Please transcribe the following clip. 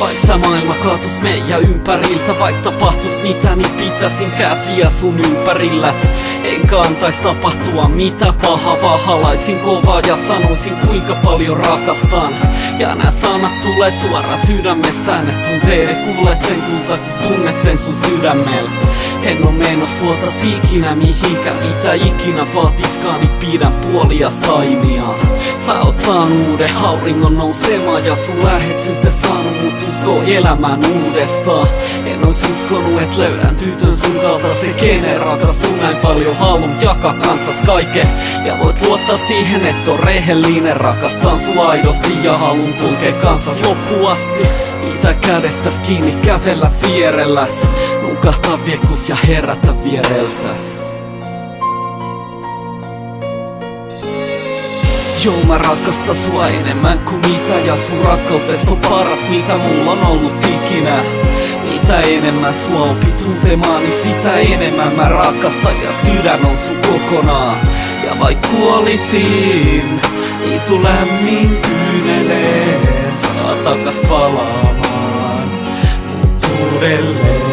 Vaikka maailma kaatus meidän ympäriltä, vaikka tapahtus mitä, niin pitäisin käsiä sun ympärilläs. Enkä antais tapahtua mitä paha, vaan halaisin kovaa ja sanoisin kuinka paljon rakastan. Ja nää sanat tulee suoraan sydämestä, äänes tunteiden kuulet sen kulta, kun tunnet sen sun sydämellä. En oo menos luotas ikinä mihinkään, mitä ikinä vaatiskaan, niin pidän puolia sainia. Sä oot saanut uuden auringon nousemaan ja sun läheisyyte saanut mut uskoo elämään uudestaan. En ois uskonut, et löydän tytön sun kalta se kenen rakastuu näin paljon, haluun jakaa kanssas kaiken. Ja voit luottaa siihen, et on rehellinen, rakastan sua aidosti ja haluun kulkea kanssas loppuun asti. Pitä kädestäs kiinni, kävellä vierelläs, nukahtaa viekus ja herätä viereltäs. Joo, mä rakastan sua enemmän kuin mitä, ja sun rakkautes on parasta mitä mulla on ollut ikinä. Mitä enemmän sua opit tuntemaan, niin sitä enemmän mä rakastan ja sydän on sun kokonaan. Ja vaik kuolisin, niin sun lämmin kyynelee saa takas palaamaan mut uudelleen.